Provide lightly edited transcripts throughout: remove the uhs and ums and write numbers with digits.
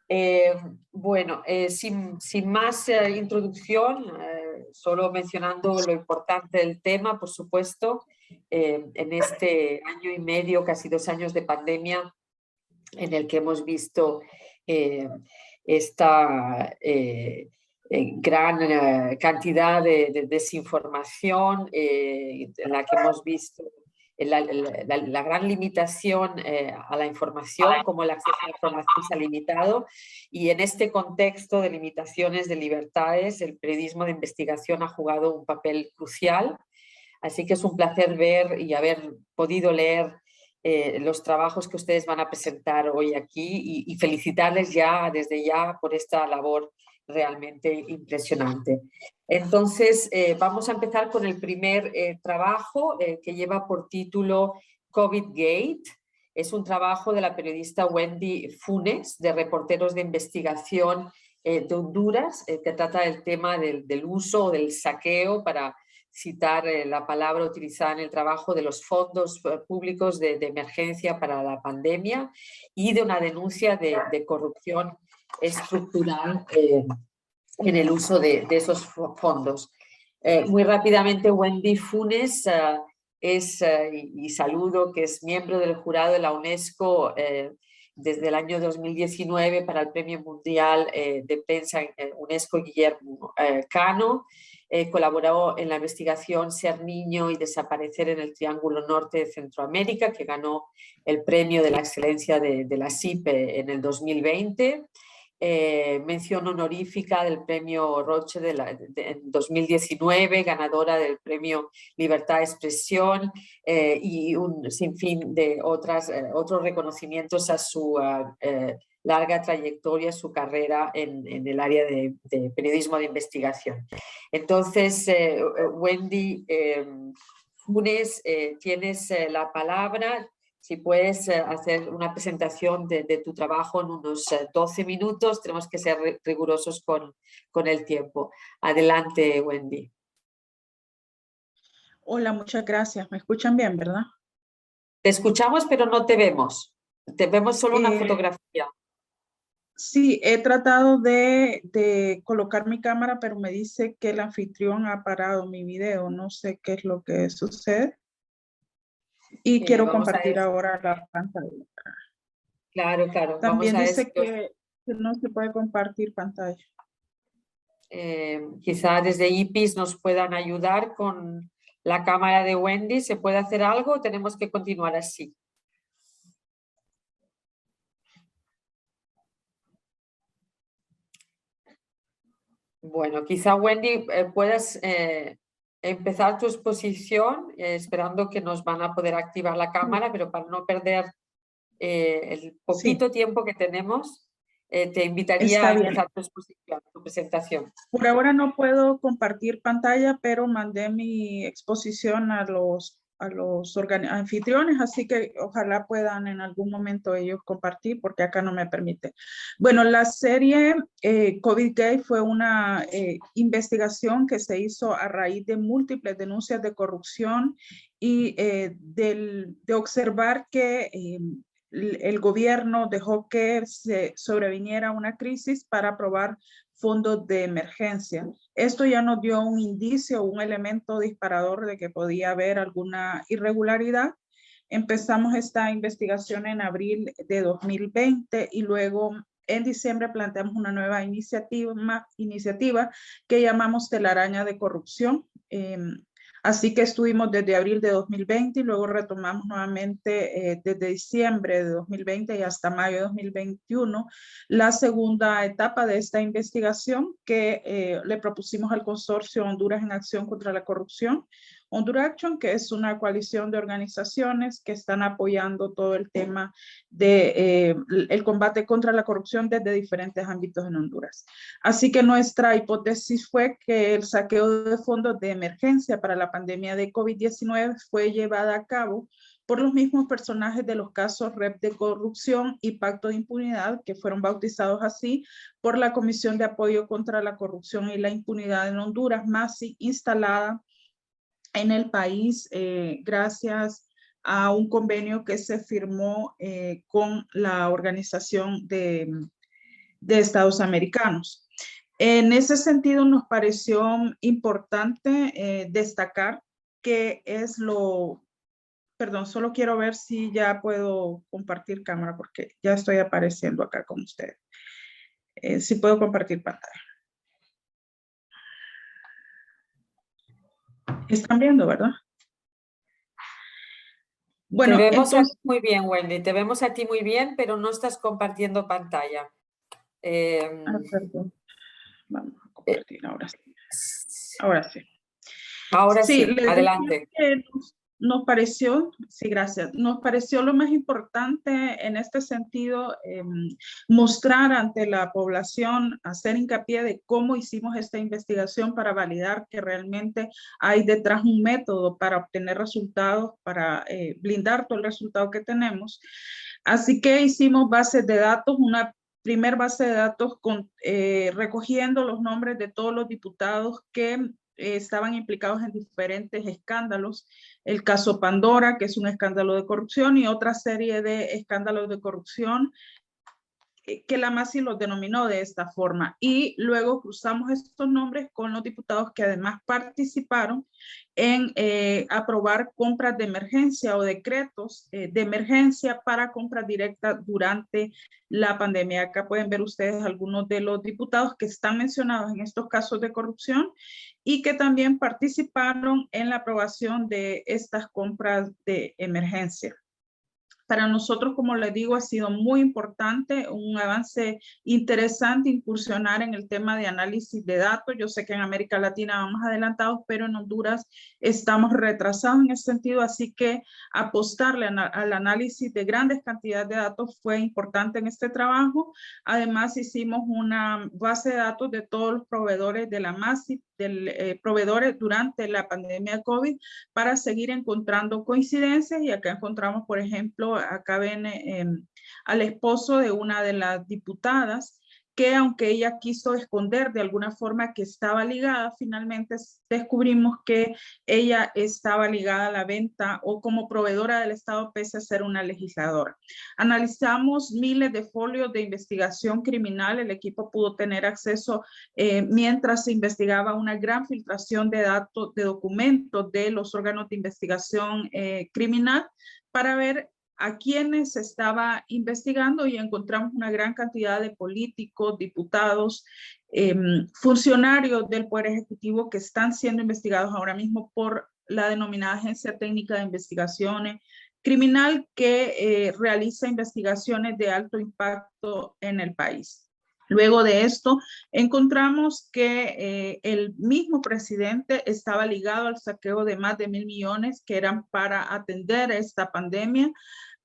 Eh, sin más introducción, solo mencionando lo importante del tema, por supuesto, en este año y medio, casi 2 años de pandemia, en el que hemos visto eh, esta gran cantidad de desinformación, en la que hemos visto la gran limitación a la información, como el acceso a la información se ha limitado, y en este contexto de limitaciones de libertades, el periodismo de investigación ha jugado un papel crucial. Así que es un placer ver y haber podido leer los trabajos que ustedes van a presentar hoy aquí y felicitarles ya desde ya por esta labor realmente impresionante. Entonces, vamos a empezar con el primer trabajo que lleva por título COVID Gate. Es un trabajo de la periodista Wendy Funes, de Reporteros de Investigación de Honduras, que trata del tema del uso o del saqueo, para citar la palabra utilizada en el trabajo, de los fondos públicos de emergencia para la pandemia, y de una denuncia de corrupción estructural en el uso de esos fondos. Muy rápidamente, Wendy Funes y saludo, que es miembro del jurado de la UNESCO desde el año 2019 para el Premio Mundial de Prensa UNESCO Guillermo Cano. Colaboró en la investigación Ser Niño y Desaparecer en el Triángulo Norte de Centroamérica, que ganó el premio de la excelencia de la CIPE en el 2020. Mención honorífica del premio Roche en 2019, ganadora del premio Libertad de Expresión, y un sinfín de otros reconocimientos a su larga trayectoria, su carrera en el área de periodismo de investigación. Entonces, Wendy Funes, tienes la palabra. Si puedes hacer una presentación de tu trabajo en unos 12 minutos, tenemos que ser rigurosos con el tiempo. Adelante, Wendy. Hola, muchas gracias. ¿Me escuchan bien, verdad? Te escuchamos, pero no te vemos. Te vemos solo una fotografía. Sí, he tratado de colocar mi cámara, pero me dice que el anfitrión ha parado mi video. No sé qué es lo que sucede. Y quiero compartir ahora la pantalla. Claro, claro. También Vamos a dice esto. que no se puede compartir pantalla. Quizá desde IPIS nos puedan ayudar con la cámara de Wendy. ¿Se puede hacer algo o tenemos que continuar así? Bueno, quizá Wendy puedas empezar tu exposición, esperando que nos van a poder activar la cámara, pero para no perder el poquito tiempo que tenemos, te invitaría a empezar tu exposición, tu presentación. Por ahora no puedo compartir pantalla, pero mandé mi exposición a los anfitriones, así que ojalá puedan en algún momento ellos compartir, porque acá no me permite. Bueno, la serie COVID Gate fue una investigación que se hizo a raíz de múltiples denuncias de corrupción y de observar que el gobierno dejó que se sobreviniera una crisis para aprobar fondos de emergencia. Esto ya nos dio un indicio, un elemento disparador de que podía haber alguna irregularidad. Empezamos esta investigación en abril de 2020 y luego en diciembre planteamos una nueva iniciativa que llamamos Telaraña de Corrupción. Así que estuvimos desde abril de 2020 y luego retomamos nuevamente desde diciembre de 2020 y hasta mayo de 2021 la segunda etapa de esta investigación que le propusimos al consorcio Honduras en Acción contra la Corrupción, Honduras Action, que es una coalición de organizaciones que están apoyando todo el tema de el combate contra la corrupción desde diferentes ámbitos en Honduras. Así que nuestra hipótesis fue que el saqueo de fondos de emergencia para la pandemia de COVID-19 fue llevada a cabo por los mismos personajes de los casos REP de corrupción y Pacto de Impunidad, que fueron bautizados así por la Comisión de Apoyo contra la Corrupción y la Impunidad en Honduras, MASI, instalada en el país gracias a un convenio que se firmó con la Organización de de Estados americanos. En ese sentido, nos pareció importante destacar que es perdón, solo quiero ver si ya puedo compartir cámara porque ya estoy apareciendo acá con ustedes. Si puedo compartir pantalla. Están viendo, ¿verdad? Bueno, te vemos entonces, muy bien, Wendy, te vemos a ti muy bien, pero no estás compartiendo pantalla. perdón. Vamos a Eh, compartir ahora sí. Ahora sí. Ahora Sí, sí, les decía adelante. que nos pareció, sí, gracias, nos pareció lo más importante en este sentido, mostrar ante la población, hacer hincapié de cómo hicimos esta investigación para validar que realmente hay detrás un método para obtener resultados, para blindar todo el resultado que tenemos. Así que hicimos bases de datos, una primer base de datos recogiendo los nombres de todos los diputados que estaban implicados en diferentes escándalos. El caso Pandora, que es un escándalo de corrupción, y otra serie de escándalos de corrupción que la MASI los denominó de esta forma. Y luego cruzamos estos nombres con los diputados que además participaron en aprobar compras de emergencia o decretos de emergencia para compras directas durante la pandemia. Acá pueden ver ustedes algunos de los diputados que están mencionados en estos casos de corrupción y que también participaron en la aprobación de estas compras de emergencia. Para nosotros, como les digo, ha sido muy importante, un avance interesante incursionar en el tema de análisis de datos. Yo sé que en América Latina vamos adelantados, pero en Honduras estamos retrasados en ese sentido, así que apostarle al análisis de grandes cantidades de datos fue importante en este trabajo. Además, hicimos una base de datos de todos los proveedores de la MASI, proveedores durante la pandemia de COVID, para seguir encontrando coincidencias, y acá encontramos, por ejemplo, acá ven al esposo de una de las diputadas, que aunque ella quiso esconder de alguna forma que estaba ligada, finalmente descubrimos que ella estaba ligada a la venta o como proveedora del Estado pese a ser una legisladora. Analizamos miles de folios de investigación criminal, el equipo pudo tener acceso mientras se investigaba una gran filtración de datos, de documentos de los órganos de investigación criminal para ver a quienes se estaba investigando, y encontramos una gran cantidad de políticos, diputados, funcionarios del Poder Ejecutivo que están siendo investigados ahora mismo por la denominada Agencia Técnica de Investigaciones Criminal, que realiza investigaciones de alto impacto en el país. Luego de esto, encontramos que el mismo presidente estaba ligado al saqueo de más de 1.000 millones que eran para atender esta pandemia,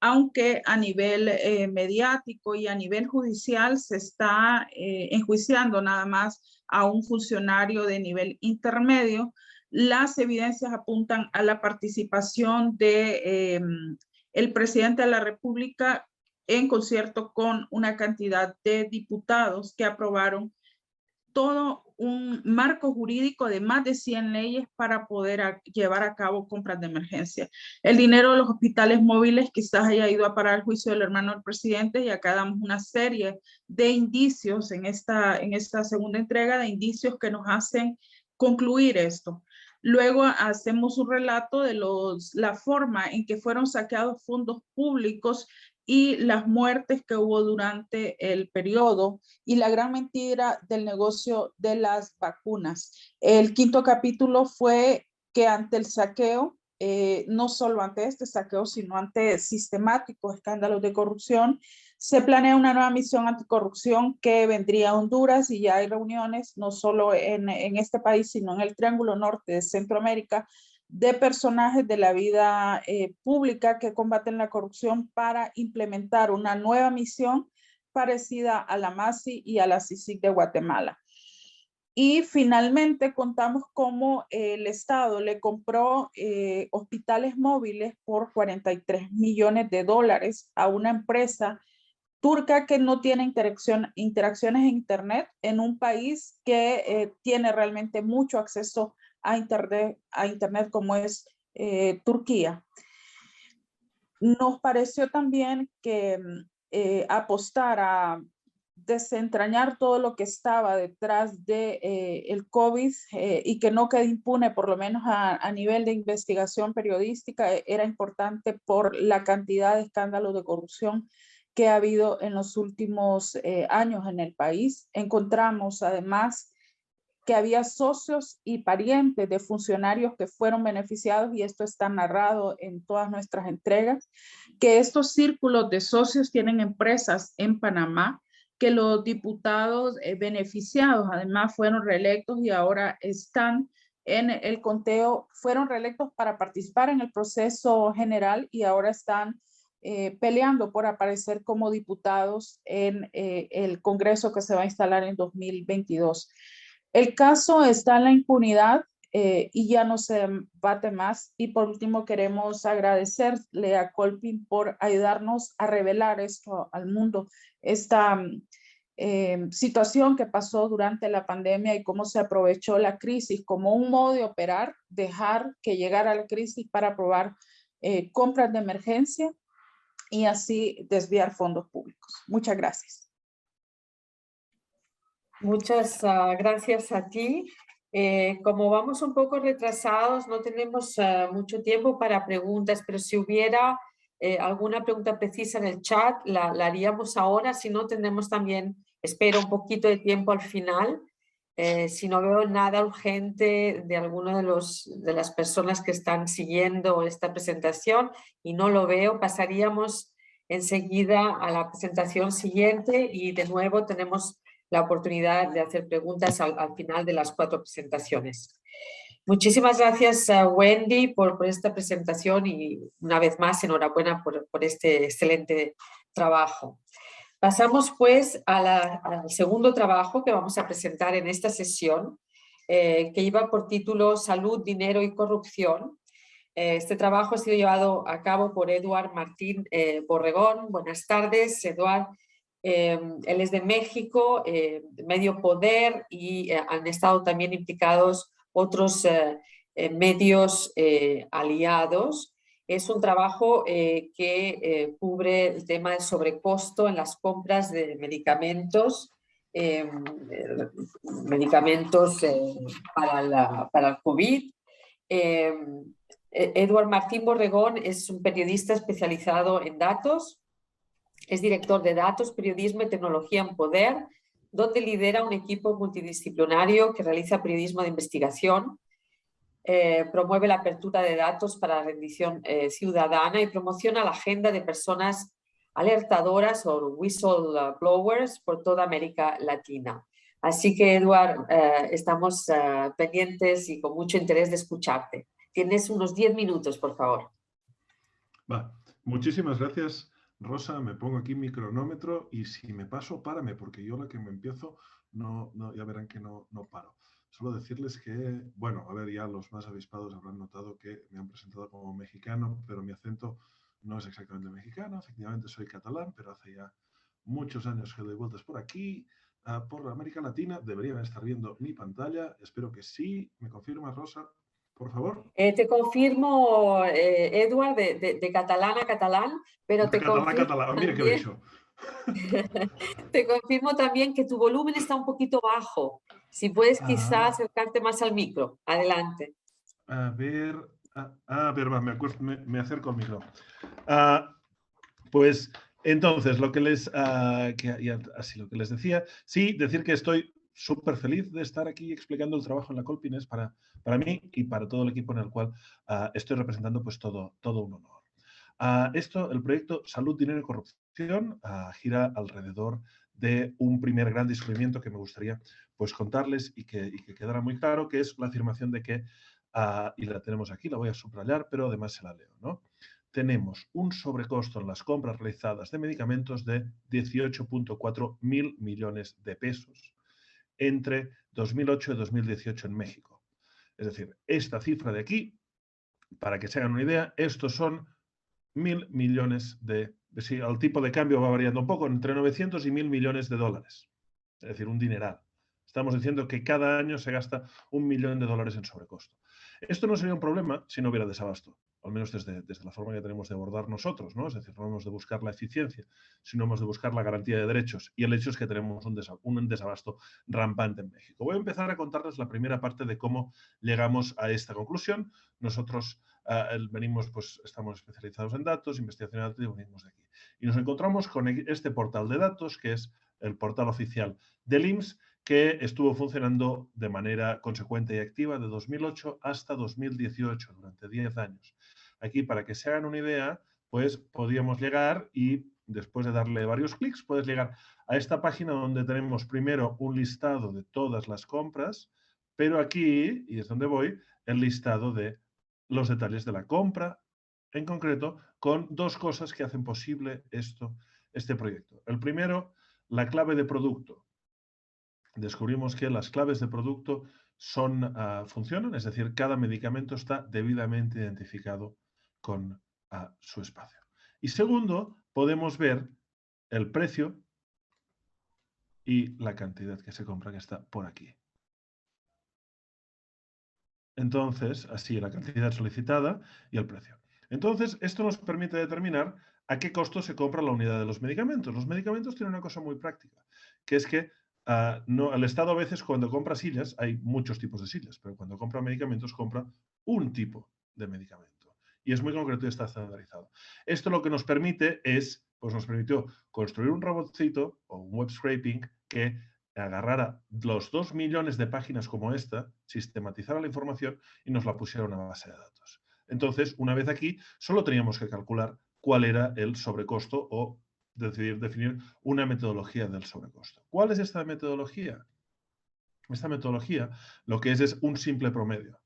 aunque a nivel mediático y a nivel judicial se está enjuiciando nada más a un funcionario de nivel intermedio. Las evidencias apuntan a la participación de el presidente de la República en concierto con una cantidad de diputados que aprobaron todo un marco jurídico de más de 100 leyes para poder llevar a cabo compras de emergencia. El dinero de los hospitales móviles quizás haya ido a parar al juicio del hermano del presidente, y acá damos una serie de indicios en esta segunda entrega, de indicios que nos hacen concluir esto. Luego hacemos un relato de la forma en que fueron saqueados fondos públicos y las muertes que hubo durante el periodo, y la gran mentira del negocio de las vacunas. El quinto capítulo fue que ante el saqueo, no solo ante este saqueo, sino ante sistemáticos escándalos de corrupción, se planea una nueva misión anticorrupción que vendría a Honduras, y ya hay reuniones no solo en este país, sino en el Triángulo Norte de Centroamérica, de personajes de la vida pública que combaten la corrupción para implementar una nueva misión parecida a la MASI y a la CICIG de Guatemala. Y finalmente contamos cómo el Estado le compró hospitales móviles por $43 millones a una empresa turca que no tiene interacciones en Internet, en un país que tiene realmente mucho acceso a Internet como es Turquía. Nos pareció también que apostar a desentrañar todo lo que estaba detrás de el COVID y que no quede impune, por lo menos a nivel de investigación periodística, era importante por la cantidad de escándalos de corrupción que ha habido en los últimos años en el país. Encontramos además que había socios y parientes de funcionarios que fueron beneficiados, y esto está narrado en todas nuestras entregas, que estos círculos de socios tienen empresas en Panamá, que los diputados beneficiados además fueron reelectos y ahora están en el conteo, fueron reelectos para participar en el proceso general y ahora están peleando por aparecer como diputados en el Congreso que se va a instalar en 2022. El caso está en la impunidad y ya no se debate más. Y por último queremos agradecerle a Colpin por ayudarnos a revelar esto al mundo, esta situación que pasó durante la pandemia y cómo se aprovechó la crisis como un modo de operar, dejar que llegara la crisis para aprobar compras de emergencia y así desviar fondos públicos. Muchas gracias. Muchas gracias a ti. Como vamos un poco retrasados, no tenemos mucho tiempo para preguntas, pero si hubiera alguna pregunta precisa en el chat, la haríamos ahora. Si no, tendremos también, espero, un poquito de tiempo al final. Si no veo nada urgente de alguno de las personas que están siguiendo esta presentación y no lo veo, pasaríamos enseguida a la presentación siguiente y de nuevo tenemos la oportunidad de hacer preguntas al final de las 4 presentaciones. Muchísimas gracias a Wendy por esta presentación y una vez más enhorabuena por este excelente trabajo. Pasamos pues al segundo trabajo que vamos a presentar en esta sesión, que lleva por título Salud, Dinero y Corrupción. Este trabajo ha sido llevado a cabo por Eduard Martín Borregón. Buenas tardes, Eduard. Él es de México, Medio Poder, y han estado también implicados otros medios aliados. Es un trabajo que cubre el tema del sobrecosto en las compras de medicamentos, para el COVID. Eduard Martín Borregón es un periodista especializado en datos. Es director de Datos, Periodismo y Tecnología en Poder, donde lidera un equipo multidisciplinario que realiza periodismo de investigación, promueve la apertura de datos para la rendición ciudadana y promociona la agenda de personas alertadoras o whistleblowers por toda América Latina. Así que, Eduard, estamos pendientes y con mucho interés de escucharte. Tienes unos 10 minutos, por favor. Va. Muchísimas gracias, Rosa. Me pongo aquí mi cronómetro y si me paso, párame, porque yo la que me empiezo, ya verán que no paro. Solo decirles que, bueno, a ver, ya los más avispados habrán notado que me han presentado como mexicano, pero mi acento no es exactamente mexicano. Efectivamente soy catalán, pero hace ya muchos años que doy vueltas por aquí, por América Latina. Deberían estar viendo mi pantalla. Espero que sí. ¿Me confirmas, Rosa? Por favor. Te confirmo, Eduard, de catalán a catalán, pero te confirmo Mira qué bello. Te confirmo también que tu volumen está un poquito bajo. Si puedes quizás acercarte más al micro. Adelante. A ver, me acerco al micro. Pues entonces, lo que les decía, sí, decir que estoy súper feliz de estar aquí explicando el trabajo en la Colpin. Es para mí y para todo el equipo en el cual estoy representando, pues todo un honor. El proyecto Salud, Dinero y Corrupción gira alrededor de un primer gran descubrimiento que me gustaría pues contarles y que quedara muy claro, que es la afirmación de que, y la tenemos aquí, la voy a subrayar, pero además se la leo, ¿no? Tenemos un sobrecosto en las compras realizadas de medicamentos de 18.4 mil millones de pesos entre 2008 y 2018 en México. Es decir, esta cifra de aquí, para que se hagan una idea, estos son 1.000 millones sí, el tipo de cambio va variando un poco, entre 900 y 1.000 millones de dólares. Es decir, un dineral. Estamos diciendo que cada año se gasta $1 millón en sobrecosto. Esto no sería un problema si no hubiera desabasto. al menos desde la forma que tenemos de abordar nosotros, ¿no? Es decir, no hemos de buscar la eficiencia, sino hemos de buscar la garantía de derechos. Y el hecho es que tenemos un desabasto rampante en México. Voy a empezar a contarles la primera parte de cómo llegamos a esta conclusión. Nosotros venimos, pues estamos especializados en datos, investigación de datos, y venimos de aquí. Y nos encontramos con este portal de datos, que es el portal oficial del IMSS, que estuvo funcionando de manera consecuente y activa de 2008 hasta 2018, durante 10 años. Aquí, para que se hagan una idea, pues podíamos llegar y después de darle varios clics, puedes llegar a esta página donde tenemos primero un listado de todas las compras, pero aquí, y es donde voy, el listado de los detalles de la compra, en concreto, con dos cosas que hacen posible este proyecto. El primero, la clave de producto. Descubrimos que las claves de producto funcionan, es decir, cada medicamento está debidamente identificado con su espacio. Y segundo, podemos ver el precio y la cantidad que se compra, que está por aquí. Entonces, así la cantidad solicitada y el precio. Entonces, esto nos permite determinar a qué costo se compra la unidad de los medicamentos. Los medicamentos tienen una cosa muy práctica, que es que el Estado a veces cuando compra sillas, hay muchos tipos de sillas, pero cuando compra medicamentos compra un tipo de medicamento. Y es muy concreto y está estandarizado. Esto lo que nos permite es, pues nos permitió construir un robotcito o un web scraping que agarrara los 2 millones de páginas como esta, sistematizara la información y nos la pusiera en una base de datos. Entonces, una vez aquí, solo teníamos que calcular cuál era el sobrecosto o definir una metodología del sobrecosto. ¿Cuál es esta metodología? Esta metodología lo que es un simple promedio.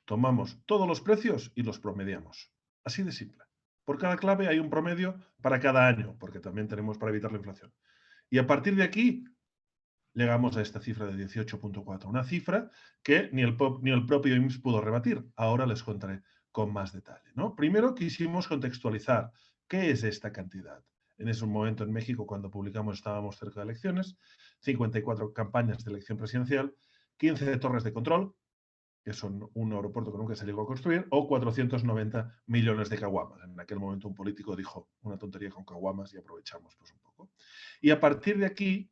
Tomamos todos los precios y los promediamos. Así de simple. Por cada clave hay un promedio para cada año, porque también tenemos para evitar la inflación. Y a partir de aquí llegamos a esta cifra de 18.4, una cifra que ni el propio IMSS pudo rebatir. Ahora les contaré con más detalle, ¿no? Primero quisimos contextualizar qué es esta cantidad. En ese momento en México, cuando publicamos, estábamos cerca de elecciones, 54 campañas de elección presidencial, 15 torres de control, que son un aeropuerto que nunca se llegó a construir, o 490 millones de caguamas. En aquel momento un político dijo una tontería con caguamas y aprovechamos pues un poco. Y a partir de aquí,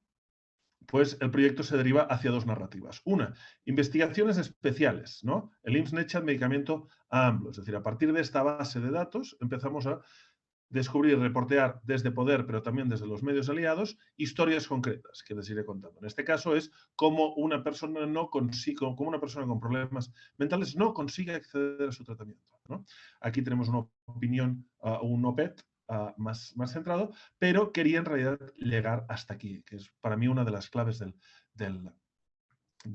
pues el proyecto se deriva hacia dos narrativas. Una, investigaciones especiales, ¿no? El IMSS echa el medicamento a AMLO. Es decir, a partir de esta base de datos empezamos a descubrir, reportear desde Poder, pero también desde los medios aliados, historias concretas que les iré contando. En este caso es cómo una persona cómo una persona con problemas mentales no consigue acceder a su tratamiento, ¿no? Aquí tenemos una opinión, un OPET, más centrado, pero quería en realidad llegar hasta aquí, que es para mí una de las claves del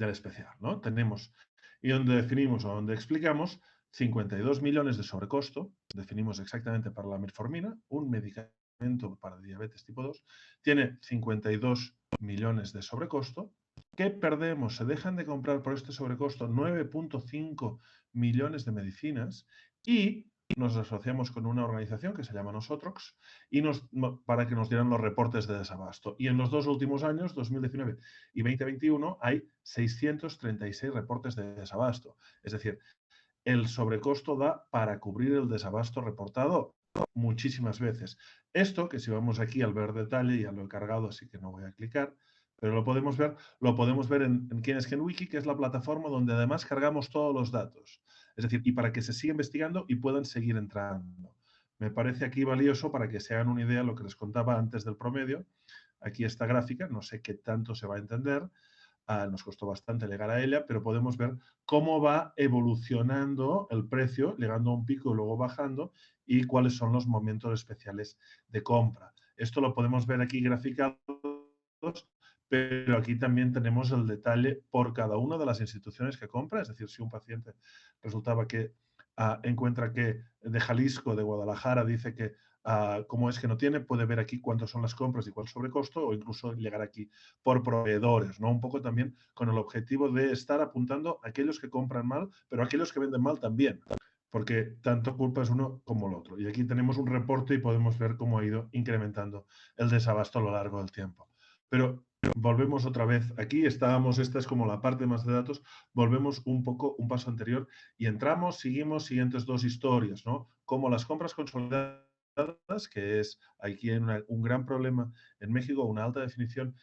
especial, ¿no? Tenemos, y donde definimos o donde explicamos 52 millones de sobrecosto, definimos exactamente para la metformina, un medicamento para diabetes tipo 2, tiene 52 millones de sobrecosto. ¿Qué perdemos? Se dejan de comprar por este sobrecosto 9.5 millones de medicinas y nos asociamos con una organización que se llama Nosotrox y para que nos dieran los reportes de desabasto. Y en los dos últimos años, 2019 y 2021, hay 636 reportes de desabasto. Es decir, el sobrecosto da para cubrir el desabasto reportado muchísimas veces. Esto, que si vamos aquí al ver detalle, ya lo he cargado, así que no voy a clicar, pero lo podemos ver en QuienEsQuien-Wiki, que es la plataforma donde además cargamos todos los datos. Es decir, y para que se siga investigando y puedan seguir entrando. Me parece aquí valioso para que se hagan una idea de lo que les contaba antes del promedio. Aquí esta gráfica, no sé qué tanto se va a entender, nos costó bastante llegar a ella, pero podemos ver cómo va evolucionando el precio, llegando a un pico y luego bajando, y cuáles son los momentos especiales de compra. Esto lo podemos ver aquí graficados, pero aquí también tenemos el detalle por cada una de las instituciones que compra, es decir, si un paciente resultaba que encuentra que de Jalisco, de Guadalajara, dice que cómo es que no tiene, puede ver aquí cuántas son las compras y cuál sobrecosto, o incluso llegar aquí por proveedores, ¿no? Un poco también con el objetivo de estar apuntando a aquellos que compran mal, pero a aquellos que venden mal también, porque tanto culpa es uno como el otro. Y aquí tenemos un reporte y podemos ver cómo ha ido incrementando el desabasto a lo largo del tiempo. Pero volvemos otra vez. Aquí estábamos, esta es como la parte más de datos, volvemos un poco, un paso anterior y entramos, seguimos siguientes dos historias, ¿no? Como las compras consolidadas, que es aquí hay un gran problema en México, una alta definición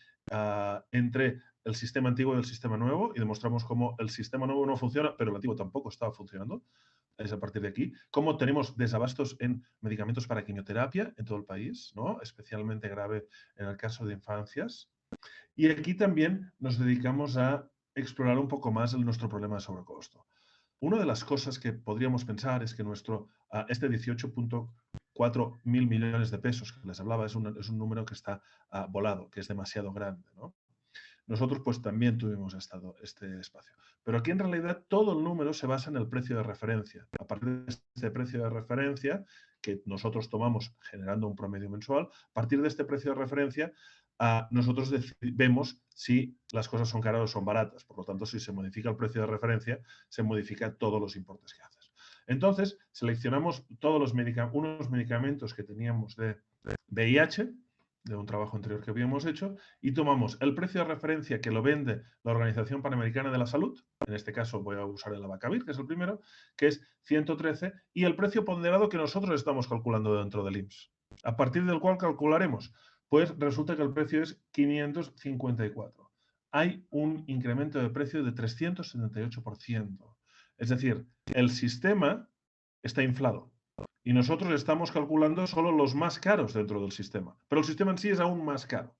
entre el sistema antiguo y el sistema nuevo, y demostramos cómo el sistema nuevo no funciona, pero el antiguo tampoco estaba funcionando. Es a partir de aquí. Cómo tenemos desabastos en medicamentos para quimioterapia en todo el país, ¿no? Especialmente grave en el caso de infancias. Y aquí también nos dedicamos a explorar un poco más nuestro problema de sobrecosto. Una de las cosas que podríamos pensar es que este 18.4 mil millones de pesos que les hablaba es un número que está volado, que es demasiado grande, ¿no? Nosotros pues también tuvimos este espacio. Pero aquí en realidad todo el número se basa en el precio de referencia. A partir de este precio de referencia que nosotros tomamos generando un promedio mensual, a partir de este precio de referencia nosotros vemos si las cosas son caras o son baratas. Por lo tanto, si se modifica el precio de referencia, se modifican todos los importes que haces. Entonces, seleccionamos unos medicamentos que teníamos de VIH, de un trabajo anterior que habíamos hecho, y tomamos el precio de referencia que lo vende la Organización Panamericana de la Salud, en este caso voy a usar el Abacavir, que es el primero, que es 113, y el precio ponderado que nosotros estamos calculando dentro del IMSS. A partir del cual calcularemos, pues resulta que el precio es 554. Hay un incremento de precio de 378%. Es decir, el sistema está inflado. Y nosotros estamos calculando solo los más caros dentro del sistema. Pero el sistema en sí es aún más caro.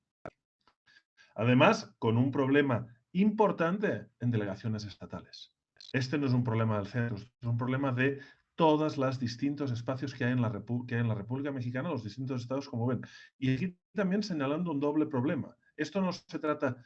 Además, con un problema importante en delegaciones estatales. Este no es un problema del centro, es un problema de todos los distintos espacios que hay en la República Mexicana, los distintos estados, como ven. Y aquí también señalando un doble problema. Esto no se trata,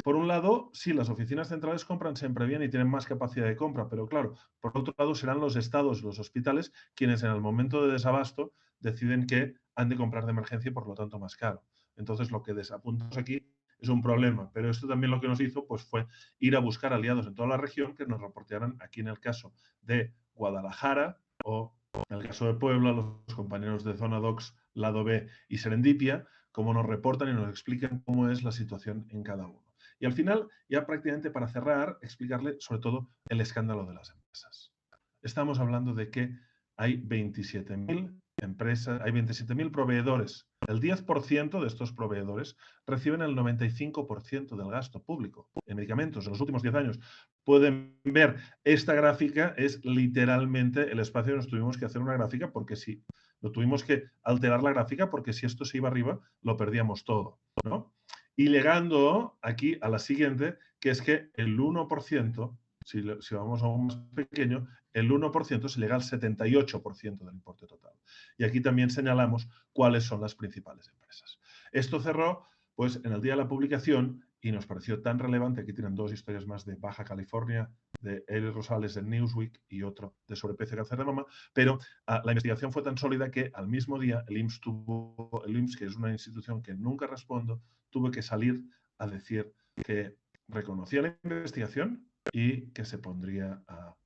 por un lado, sí, las oficinas centrales compran siempre bien y tienen más capacidad de compra, pero claro, por otro lado serán los estados, los hospitales, quienes en el momento de desabasto deciden que han de comprar de emergencia y por lo tanto más caro. Entonces lo que desapuntamos aquí es un problema, pero esto también lo que nos hizo pues, fue ir a buscar aliados en toda la región que nos reportaran aquí en el caso de Guadalajara o en el caso de Puebla, los compañeros de Zona Docs, Lado B y Serendipia, cómo nos reportan y nos explican cómo es la situación en cada uno. Y al final, ya prácticamente para cerrar, explicarle sobre todo el escándalo de las empresas. Estamos hablando de que hay 27.000 empresas, hay 27.000 proveedores. El 10% de estos proveedores reciben el 95% del gasto público en medicamentos en los últimos 10 años. Pueden ver, esta gráfica es literalmente el espacio. Nos tuvimos que hacer una gráfica porque si no tuvimos que alterar la gráfica porque si esto se iba arriba, lo perdíamos todo, ¿no? Y llegando aquí a la siguiente, que es que el 1%, si vamos a un más pequeño, el 1% se llega al 78% del importe total. Y aquí también señalamos cuáles son las principales empresas. Esto cerró pues, en el día de la publicación y nos pareció tan relevante. Aquí tienen dos historias más de Baja California, de Eric Rosales de Newsweek y otro de sobrepeso y cáncer de mama, pero la investigación fue tan sólida que al mismo día el IMSS, que es una institución que nunca respondo, tuvo que salir a decir que reconocía la investigación y que se pondría a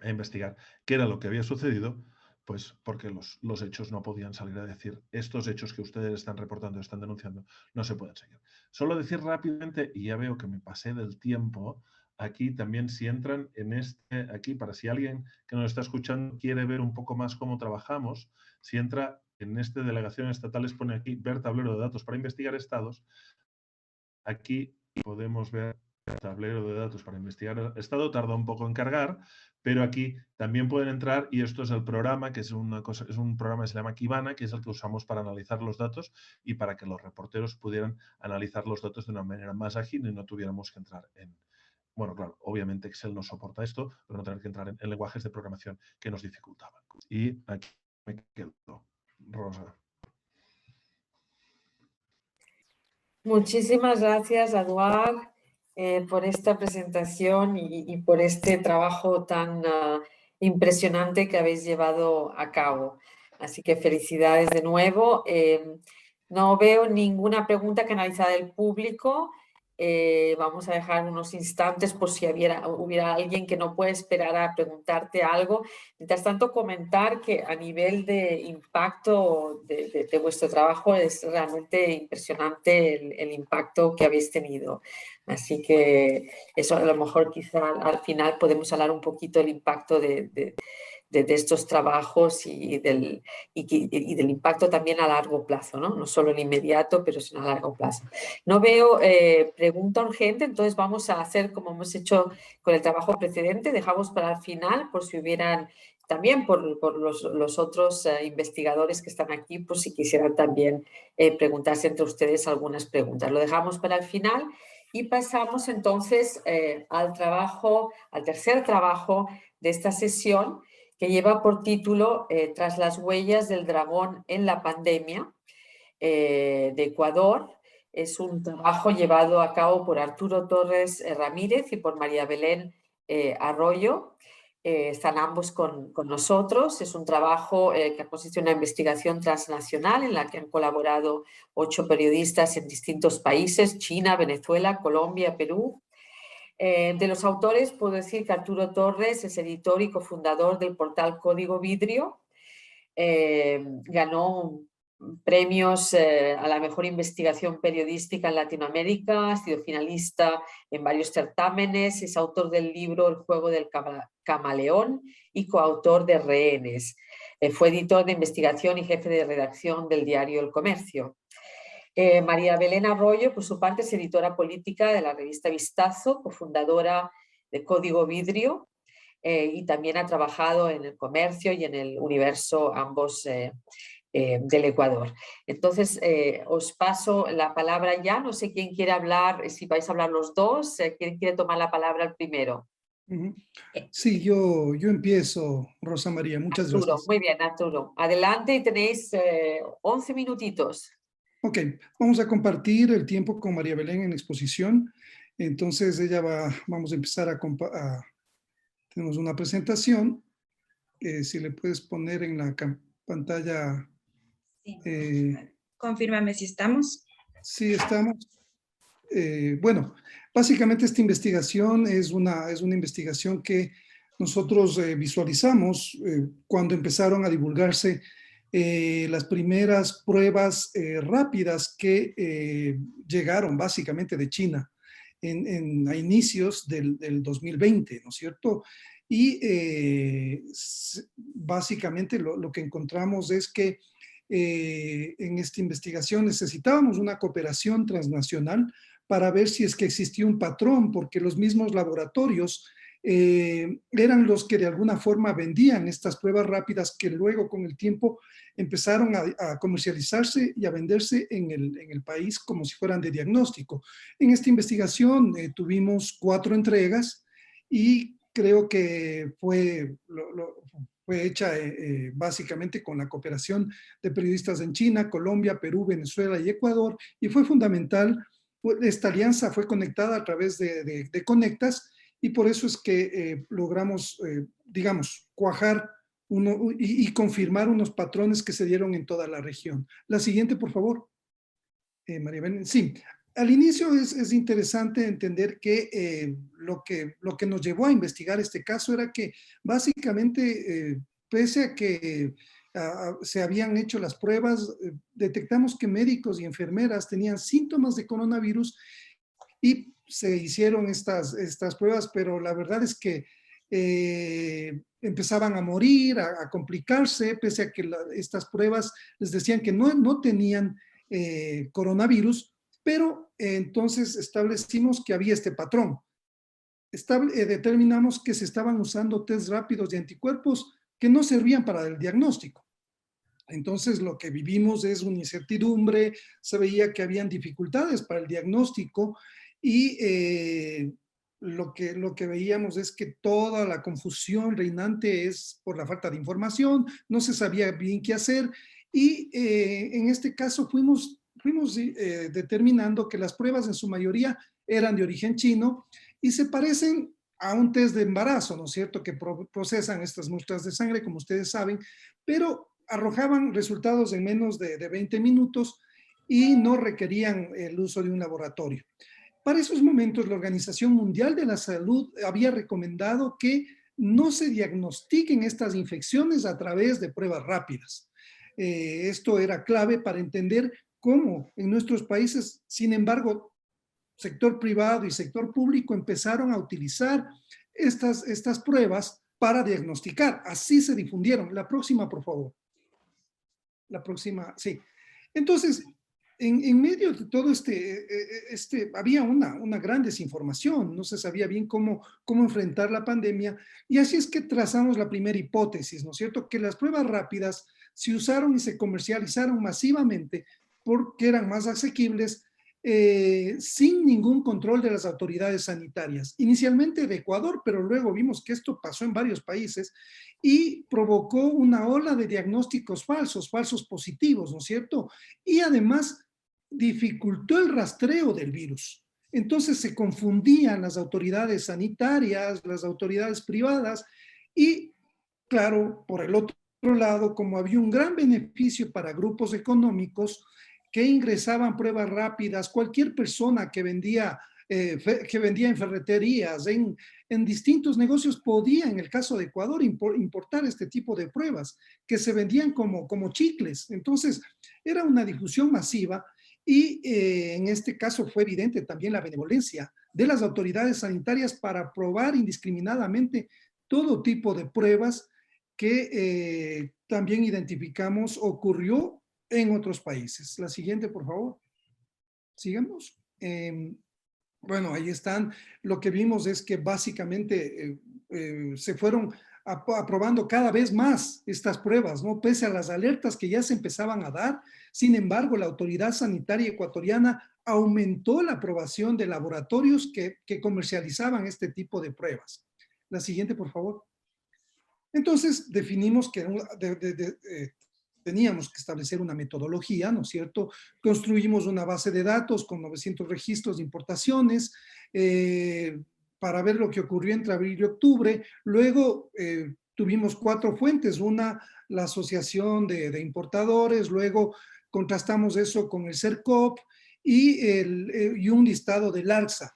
investigar qué era lo que había sucedido, pues porque los hechos no podían salir a decir estos hechos que ustedes están reportando, están denunciando, no se pueden seguir. Solo decir rápidamente, y ya veo que me pasé del tiempo, aquí también si entran en aquí para si alguien que nos está escuchando quiere ver un poco más cómo trabajamos, si entra en delegaciones estatales, pone aquí ver tablero de datos para investigar estados, aquí podemos ver tablero de datos para investigar el estado, tarda un poco en cargar, pero aquí también pueden entrar y esto es el programa, que es un programa que se llama Kibana, que es el que usamos para analizar los datos y para que los reporteros pudieran analizar los datos de una manera más ágil y no tuviéramos que entrar en... Bueno, claro, obviamente Excel no soporta esto, pero no tener que entrar en lenguajes de programación que nos dificultaban. Y aquí me quedo. Rosa. Muchísimas gracias, Eduard, por esta presentación y por este trabajo tan impresionante que habéis llevado a cabo. Así que felicidades de nuevo. No veo ninguna pregunta canalizada del público. Vamos a dejar unos instantes por si hubiera alguien que no puede esperar a preguntarte algo. Mientras tanto, comentar que a nivel de impacto de vuestro trabajo es realmente impresionante el impacto que habéis tenido. Así que eso a lo mejor quizá al final podemos hablar un poquito del impacto de estos trabajos y del impacto también a largo plazo, ¿no? No solo el inmediato, pero sino a largo plazo. No veo pregunta urgente, entonces vamos a hacer como hemos hecho con el trabajo precedente, dejamos para el final por si hubieran también por los otros investigadores que están aquí, por si quisieran también preguntarse entre ustedes algunas preguntas. Lo dejamos para el final y pasamos entonces al tercer trabajo de esta sesión, que lleva por título Tras las huellas del dragón en la pandemia, de Ecuador. Es un trabajo llevado a cabo por Arturo Torres Ramírez y por María Belén Arroyo. Están ambos con nosotros. Es un trabajo que consiste en una investigación transnacional en la que han colaborado 8 periodistas en distintos países: China, Venezuela, Colombia, Perú. De los autores puedo decir que Arturo Torres es editor y cofundador del portal Código Vidrio. Ganó premios a la mejor investigación periodística en Latinoamérica, ha sido finalista en varios certámenes, es autor del libro El juego del camaleón y coautor de Rehenes. Fue editor de investigación y jefe de redacción del diario El Comercio. María Belén Arroyo, por su parte, es editora política de la revista Vistazo, cofundadora de Código Vidrio, y también ha trabajado en El Comercio y en El Universo, ambos del Ecuador. Entonces, os paso la palabra ya. No sé quién quiere hablar, si vais a hablar los dos, quién quiere tomar la palabra el primero. Sí, yo empiezo, Rosa María, muchas Arturo, gracias. muy bien, Arturo. Adelante y tenéis 11 minutitos. Ok, vamos a compartir el tiempo con María Belén en exposición. Entonces vamos a empezar tenemos una presentación. Si le puedes poner en la pantalla. Sí. Confírmame si estamos. Sí, estamos. Bueno, básicamente esta investigación es una investigación que nosotros visualizamos cuando empezaron a divulgarse las primeras pruebas rápidas que llegaron básicamente de China a inicios del 2020, ¿no es cierto? Y básicamente lo que encontramos es que en esta investigación necesitábamos una cooperación transnacional para ver si es que existía un patrón, porque los mismos laboratorios eran los que de alguna forma vendían estas pruebas rápidas que luego con el tiempo empezaron a comercializarse y a venderse en el país como si fueran de diagnóstico. En esta investigación tuvimos 4 entregas y creo que fue hecha básicamente con la cooperación de periodistas en China, Colombia, Perú, Venezuela y Ecuador, y fue fundamental. Esta alianza fue conectada a través de Conectas, y por eso es que logramos, digamos, cuajar y confirmar unos patrones que se dieron en toda la región. La siguiente, por favor. María Belén. Sí, al inicio es interesante entender que lo que nos llevó a investigar este caso era que básicamente, pese a que se habían hecho las pruebas, detectamos que médicos y enfermeras tenían síntomas de coronavirus y se hicieron estas pruebas, pero la verdad es que empezaban a morir, a complicarse, pese a que estas pruebas les decían que no tenían coronavirus, pero entonces establecimos que había este patrón. Determinamos que se estaban usando test rápidos de anticuerpos que no servían para el diagnóstico. Entonces lo que vivimos es una incertidumbre, se veía que habían dificultades para el diagnóstico y lo que veíamos es que toda la confusión reinante es por la falta de información, no se sabía bien qué hacer y en este caso fuimos determinando que las pruebas en su mayoría eran de origen chino y se parecen a un test de embarazo, ¿no es cierto?, que procesan estas muestras de sangre, como ustedes saben, pero arrojaban resultados en menos de 20 minutos y no requerían el uso de un laboratorio. Para esos momentos, la Organización Mundial de la Salud había recomendado que no se diagnostiquen estas infecciones a través de pruebas rápidas. Esto era clave para entender cómo en nuestros países, sin embargo, sector privado y sector público empezaron a utilizar estas pruebas para diagnosticar. Así se difundieron. La próxima, por favor. La próxima, sí. Entonces, en medio de todo había una gran desinformación, no se sabía bien cómo enfrentar la pandemia, y así es que trazamos la primera hipótesis, ¿no es cierto? Que las pruebas rápidas se usaron y se comercializaron masivamente porque eran más asequibles, sin ningún control de las autoridades sanitarias. Inicialmente de Ecuador, pero luego vimos que esto pasó en varios países y provocó una ola de diagnósticos falsos positivos, ¿no es cierto? Y además dificultó el rastreo del virus. Entonces se confundían las autoridades sanitarias, las autoridades privadas y, claro, por el otro lado, como había un gran beneficio para grupos económicos que ingresaban pruebas rápidas, cualquier persona que vendía en ferreterías, en distintos negocios, podía, en el caso de Ecuador, importar este tipo de pruebas que se vendían como chicles. Entonces, era una difusión masiva y en este caso fue evidente también la benevolencia de las autoridades sanitarias para probar indiscriminadamente todo tipo de pruebas que también identificamos ocurrió en otros países. La siguiente, por favor. Sigamos. Bueno, ahí están. Lo que vimos es que básicamente se fueron aprobando cada vez más estas pruebas, ¿no? Pese a las alertas que ya se empezaban a dar. Sin embargo, la autoridad sanitaria ecuatoriana aumentó la aprobación de laboratorios que comercializaban este tipo de pruebas. La siguiente, por favor. Entonces, definimos que teníamos que establecer una metodología, ¿no es cierto? Construimos una base de datos con 900 registros de importaciones para ver lo que ocurrió entre abril y octubre. Luego tuvimos 4 fuentes, una, la Asociación de Importadores, luego contrastamos eso con el CERCOP y un listado del ARCSA.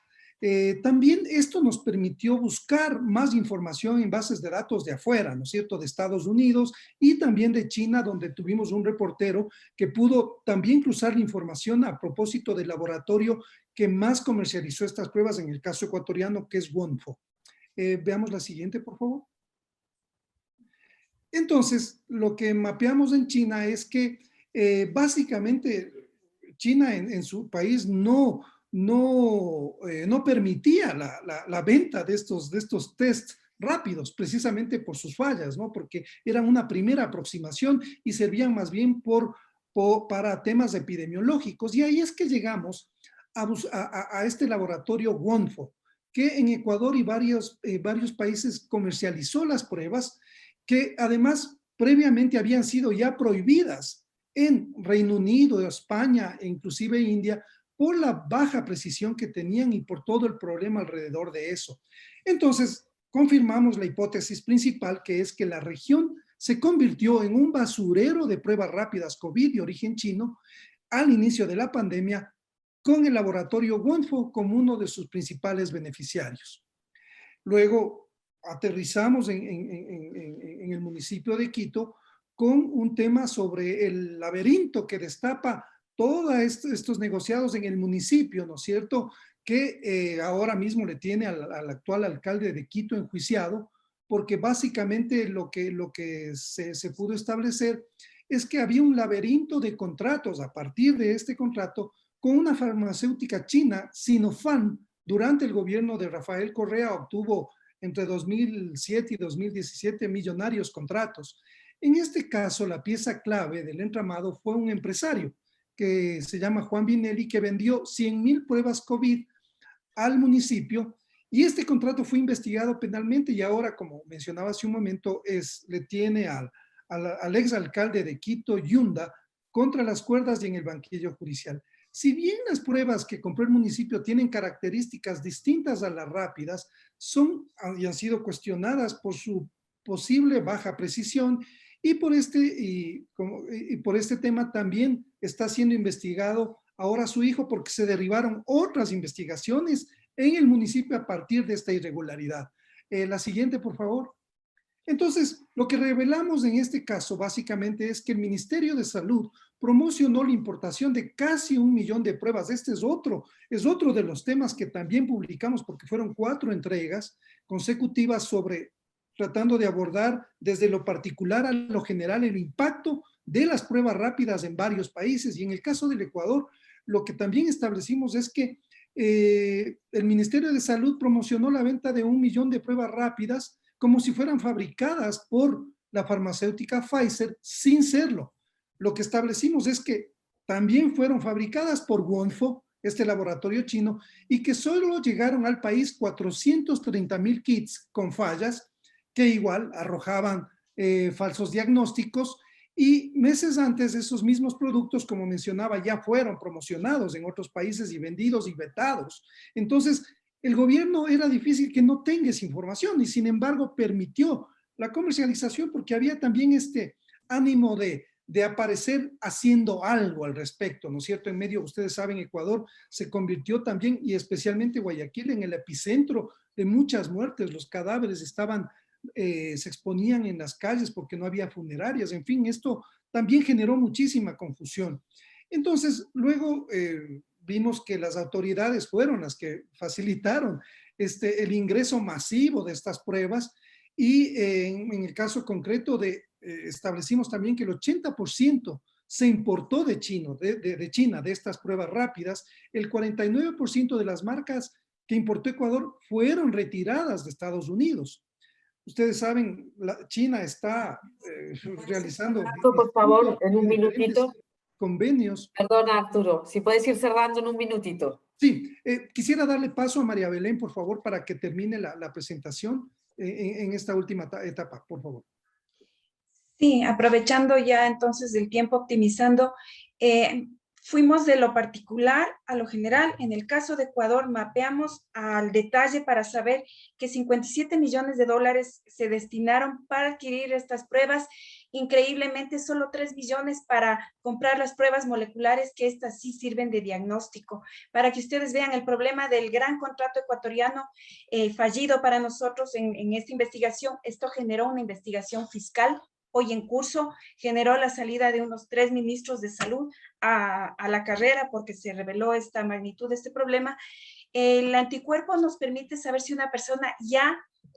También esto nos permitió buscar más información en bases de datos de afuera, ¿no es cierto?, de Estados Unidos y también de China, donde tuvimos un reportero que pudo también cruzar la información a propósito del laboratorio que más comercializó estas pruebas en el caso ecuatoriano, que es Wonfo. Veamos la siguiente, por favor. Entonces, lo que mapeamos en China es que básicamente China en su país no permitía la venta de estos test rápidos, precisamente por sus fallas, ¿no? Porque eran una primera aproximación y servían más bien para temas epidemiológicos. Y ahí es que llegamos a este laboratorio Wonfo, que en Ecuador y varios países comercializó las pruebas, que además previamente habían sido ya prohibidas en Reino Unido, España e inclusive India, por la baja precisión que tenían y por todo el problema alrededor de eso. Entonces, confirmamos la hipótesis principal, que es que la región se convirtió en un basurero de pruebas rápidas COVID de origen chino al inicio de la pandemia, con el laboratorio Wonfo como uno de sus principales beneficiarios. Luego, aterrizamos en el municipio de Quito con un tema sobre el laberinto que destapa todos estos negociados en el municipio, ¿no es cierto?, que ahora mismo le tiene al actual alcalde de Quito enjuiciado, porque básicamente lo que se pudo establecer es que había un laberinto de contratos a partir de este contrato con una farmacéutica china, Sinopharm. Durante el gobierno de Rafael Correa obtuvo entre 2007 y 2017 millonarios contratos. En este caso, la pieza clave del entramado fue un empresario que se llama Juan Vinelli, que vendió 100,000 pruebas COVID al municipio, y este contrato fue investigado penalmente y ahora, como mencionaba hace un momento, le tiene al exalcalde de Quito, Yunda, contra las cuerdas y en el banquillo judicial. Si bien las pruebas que compró el municipio tienen características distintas a las rápidas, y han sido cuestionadas por su posible baja precisión, y por este tema también está siendo investigado ahora su hijo porque se derribaron otras investigaciones en el municipio a partir de esta irregularidad. La siguiente, por favor. Entonces, lo que revelamos en este caso básicamente es que el Ministerio de Salud promocionó la importación de casi 1 millón de pruebas. Este es otro de los temas que también publicamos porque fueron 4 entregas consecutivas sobre tratando de abordar desde lo particular a lo general el impacto de las pruebas rápidas en varios países. Y en el caso del Ecuador, lo que también establecimos es que el Ministerio de Salud promocionó la venta de 1 millón de pruebas rápidas como si fueran fabricadas por la farmacéutica Pfizer sin serlo. Lo que establecimos es que también fueron fabricadas por Wonfo, este laboratorio chino, y que solo llegaron al país 430,000 kits con fallas que igual arrojaban falsos diagnósticos, y meses antes esos mismos productos, como mencionaba, ya fueron promocionados en otros países y vendidos y vetados. Entonces, el gobierno era difícil que no tenga esa información y sin embargo permitió la comercialización porque había también este ánimo de aparecer haciendo algo al respecto, ¿no es cierto? En medio, ustedes saben, Ecuador se convirtió también, y especialmente Guayaquil, en el epicentro de muchas muertes. Los cadáveres estaban, se exponían en las calles porque no había funerarias. En fin, esto también generó muchísima confusión. Entonces, luego vimos que las autoridades fueron las que facilitaron el ingreso masivo de estas pruebas y en el caso concreto establecimos también que el 80% se importó de China, de estas pruebas rápidas. El 49% de las marcas que importó Ecuador fueron retiradas de Estados Unidos. Ustedes saben, China está realizando... Por favor, en un minutito. Convenios. Perdona, Arturo, si puedes ir cerrando en un minutito. Sí, quisiera darle paso a María Belén, por favor, para que termine la presentación en esta última etapa, por favor. Sí, aprovechando ya entonces el tiempo, optimizando, fuimos de lo particular a lo general. En el caso de Ecuador, mapeamos al detalle para saber que 57 millones de dólares se destinaron para adquirir estas pruebas. Increíblemente, solo 3 millones para comprar las pruebas moleculares, que estas sí sirven de diagnóstico. Para que ustedes vean el problema del gran contrato ecuatoriano fallido para nosotros en esta investigación. Esto generó una investigación fiscal hoy en curso, generó la salida de unos 3 ministros de salud a la carrera porque se reveló esta magnitud de este problema. El anticuerpo nos permite saber si una persona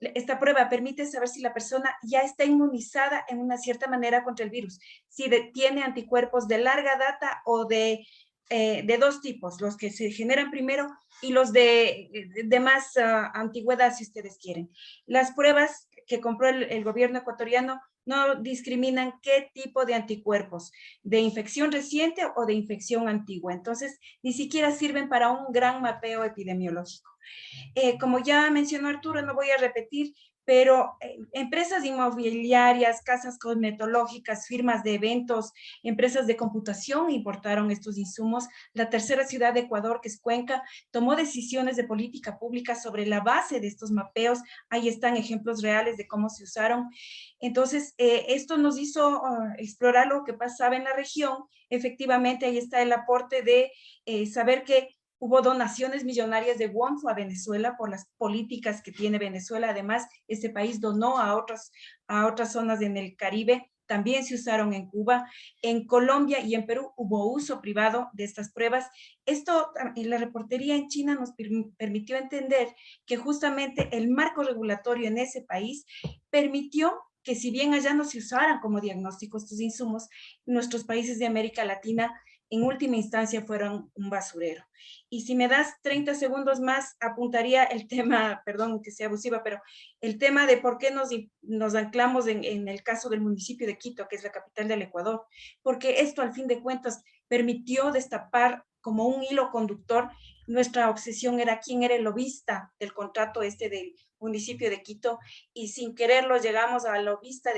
esta prueba permite saber si la persona ya está inmunizada en una cierta manera contra el virus, si tiene anticuerpos de larga data o de 2 tipos, los que se generan primero y los de más antigüedad, si ustedes quieren. Las pruebas que compró el gobierno ecuatoriano no discriminan qué tipo de anticuerpos, de infección reciente o de infección antigua. Entonces, ni siquiera sirven para un gran mapeo epidemiológico. Como ya mencionó Arturo, no voy a repetir, pero empresas inmobiliarias, casas cosmetológicas, firmas de eventos, empresas de computación importaron estos insumos. La tercera ciudad de Ecuador, que es Cuenca, tomó decisiones de política pública sobre la base de estos mapeos. Ahí están ejemplos reales de cómo se usaron. Entonces, esto nos hizo explorar lo que pasaba en la región. Efectivamente, ahí está el aporte de saber que hubo donaciones millonarias de Wonfo a Venezuela por las políticas que tiene Venezuela. Además, este país donó a otras zonas en el Caribe. También se usaron en Cuba. En Colombia y en Perú hubo uso privado de estas pruebas. Esto, en la reportería en China nos permitió entender que justamente el marco regulatorio en ese país permitió que, si bien allá no se usaran como diagnóstico estos insumos, nuestros países de América Latina en última instancia fueron un basurero. Y si me das 30 segundos más, apuntaría el tema, perdón que sea abusiva, pero el tema de por qué nos anclamos en el caso del municipio de Quito, que es la capital del Ecuador, porque esto al fin de cuentas permitió destapar como un hilo conductor. Nuestra obsesión era quién era el lobista del contrato del municipio de Quito, y sin quererlo llegamos al lobista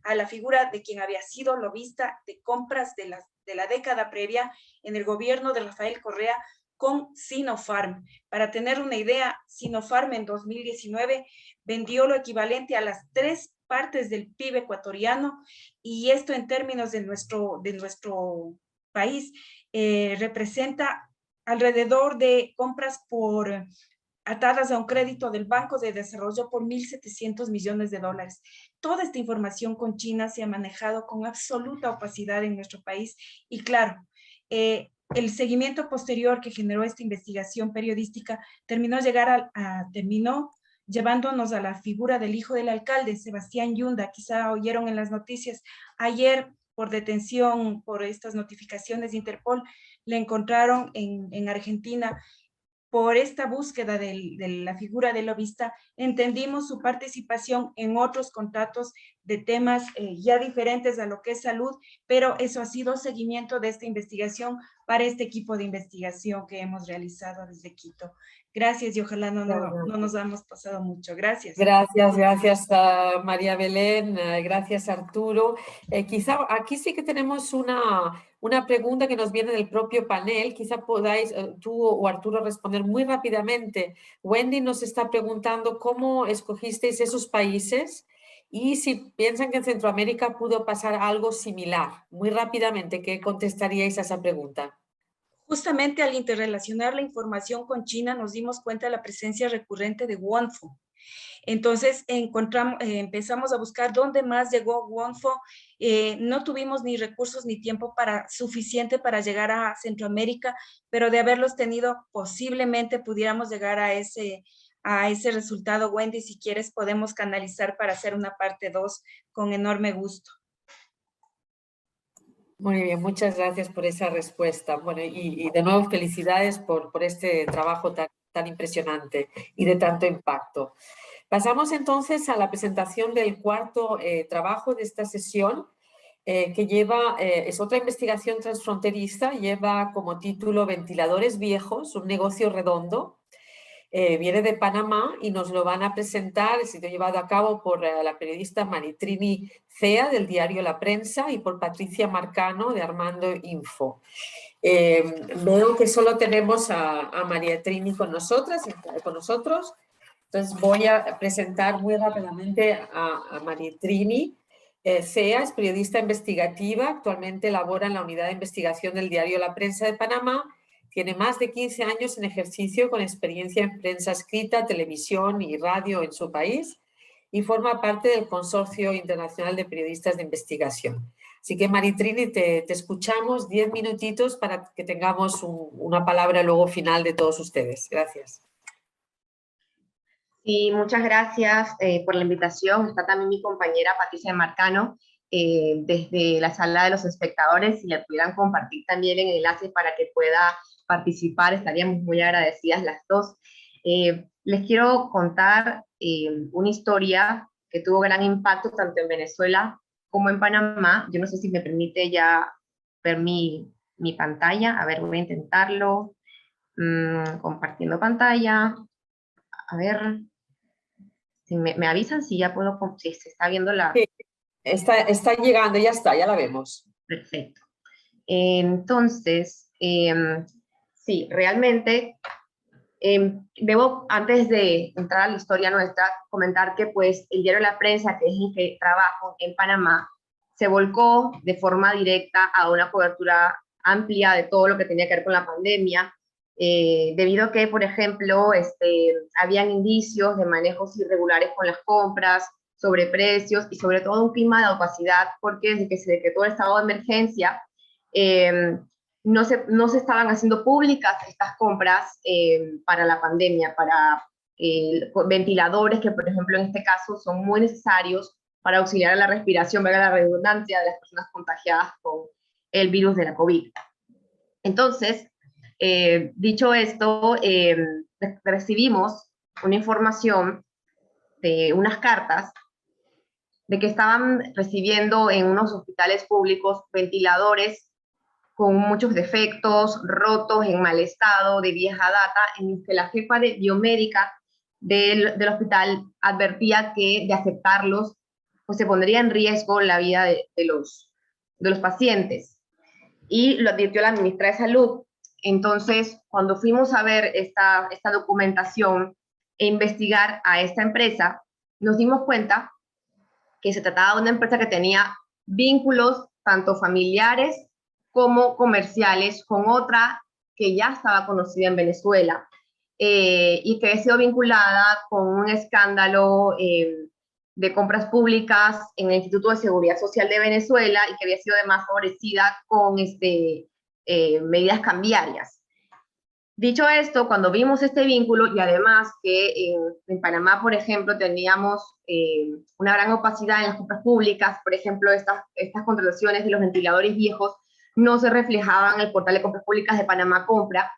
a la figura de quien había sido lobista de compras de la década previa en el gobierno de Rafael Correa con Sinopharm. Para tener una idea, Sinopharm en 2019 vendió lo equivalente a las 3 partes del PIB ecuatoriano, y esto en términos de nuestro país representa alrededor de compras atadas a un crédito del Banco de Desarrollo por 1.700 millones de dólares. Toda esta información con China se ha manejado con absoluta opacidad en nuestro país y claro, el seguimiento posterior que generó esta investigación periodística terminó llevándonos a la figura del hijo del alcalde, Sebastián Yunda. Quizá oyeron en las noticias ayer, por detención, por estas notificaciones de Interpol, le encontraron en Argentina. Por esta búsqueda de la figura del lobista, entendimos su participación en otros contratos de temas ya diferentes a lo que es salud, pero eso ha sido seguimiento de esta investigación para este equipo de investigación que hemos realizado desde Quito. Gracias y ojalá no nos hemos pasado mucho. Gracias. Gracias María Belén, gracias Arturo. Quizá aquí sí que tenemos una pregunta que nos viene del propio panel, quizá podáis tú o Arturo responder muy rápidamente. Wendy nos está preguntando cómo escogisteis esos países y si piensan que en Centroamérica pudo pasar algo similar. Muy rápidamente, ¿qué contestaríais a esa pregunta? Justamente al interrelacionar la información con China nos dimos cuenta de la presencia recurrente de Wonfu. Entonces empezamos a buscar dónde más llegó Wonfu. No tuvimos ni recursos ni tiempo suficiente para llegar a Centroamérica, pero de haberlos tenido posiblemente pudiéramos llegar a ese resultado. Wendy, si quieres podemos canalizar para hacer una parte 2 con enorme gusto. Muy bien, muchas gracias por esa respuesta. Bueno, y de nuevo felicidades por este trabajo tan impresionante y de tanto impacto. Pasamos entonces a la presentación del cuarto trabajo de esta sesión, que es otra investigación transfronteriza, lleva como título Ventiladores Viejos, un negocio redondo. Viene de Panamá y nos lo van a presentar, ha sido llevado a cabo por la periodista Maritrini Cea del diario La Prensa y por Patricia Marcano de Armando Info. Veo que solo tenemos a Maritrini con nosotros, entonces voy a presentar muy rápidamente a Maritrini Cea, es periodista investigativa, actualmente labora en la unidad de investigación del diario La Prensa de Panamá. Tiene más de 15 años en ejercicio con experiencia en prensa escrita, televisión y radio en su país y forma parte del Consorcio Internacional de Periodistas de Investigación. Así que, Maritrini, te escuchamos 10 minutitos para que tengamos una palabra luego final de todos ustedes. Gracias. Sí, muchas gracias por la invitación. Está también mi compañera Patricia Marcano desde la sala de los espectadores. Si le pudieran compartir también el enlace para que pueda participar, estaríamos muy agradecidas las dos. Les quiero contar una historia que tuvo gran impacto tanto en Venezuela como en Panamá. Yo no sé si me permite ya ver mi pantalla. A ver, voy a intentarlo. Compartiendo pantalla. A ver, si me avisan si ya puedo, si se está viendo la... Sí, está llegando, ya está, ya la vemos. Perfecto. Entonces, sí, realmente debo, antes de entrar a la historia nuestra, comentar que pues el diario La Prensa, que es el que trabajo en Panamá, se volcó de forma directa a una cobertura amplia de todo lo que tenía que ver con la pandemia, debido a que, por ejemplo, habían indicios de manejos irregulares con las compras, sobreprecios y sobre todo un clima de opacidad, porque desde que se decretó el estado de emergencia, no se estaban haciendo públicas estas compras para la pandemia, para ventiladores que, por ejemplo, en este caso son muy necesarios para auxiliar a la respiración, valga la redundancia, de las personas contagiadas con el virus de la COVID. Entonces, dicho esto, recibimos una información de unas cartas de que estaban recibiendo en unos hospitales públicos ventiladores con muchos defectos, rotos, en mal estado, de vieja data, en que la jefa de biomédica del hospital advertía que de aceptarlos, pues se pondría en riesgo la vida de los pacientes. Y lo advirtió la ministra de Salud. Entonces, cuando fuimos a ver esta documentación e investigar a esta empresa, nos dimos cuenta que se trataba de una empresa que tenía vínculos tanto familiares como comerciales con otra que ya estaba conocida en Venezuela y que había sido vinculada con un escándalo de compras públicas en el Instituto de Seguridad Social de Venezuela y que había sido además favorecida con medidas cambiarias. Dicho esto, cuando vimos este vínculo y además que en Panamá, por ejemplo, teníamos una gran opacidad en las compras públicas, por ejemplo, estas contrataciones de los ventiladores viejos no se reflejaban en el portal de compras públicas de Panamá Compra.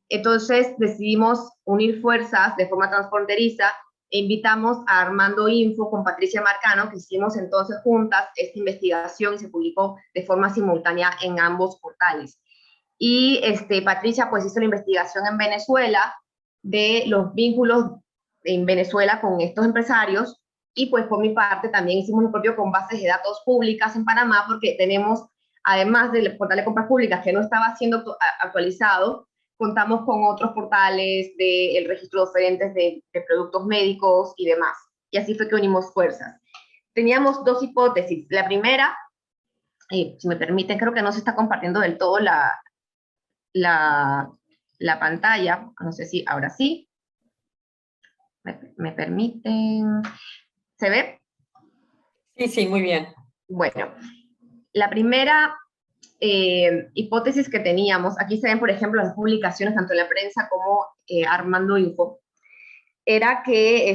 Entonces decidimos unir fuerzas de forma transfronteriza e invitamos a Armando Info con Patricia Marcano, que hicimos entonces juntas esta investigación y se publicó de forma simultánea en ambos portales. Y Patricia pues hizo la investigación en Venezuela de los vínculos en Venezuela con estos empresarios y pues por mi parte también hicimos lo propio con bases de datos públicas en Panamá porque tenemos, además del portal de compras públicas que no estaba siendo actualizado, contamos con otros portales del registro de oferentes de productos médicos y demás. Y así fue que unimos fuerzas. Teníamos dos hipótesis. La primera, si me permiten, creo que no se está compartiendo del todo la pantalla. No sé si ahora sí. ¿Me permiten? ¿Se ve? Sí, sí, muy bien. Bueno, la primera hipótesis que teníamos, aquí se ven, por ejemplo, las publicaciones tanto en la prensa como Armando Info, era que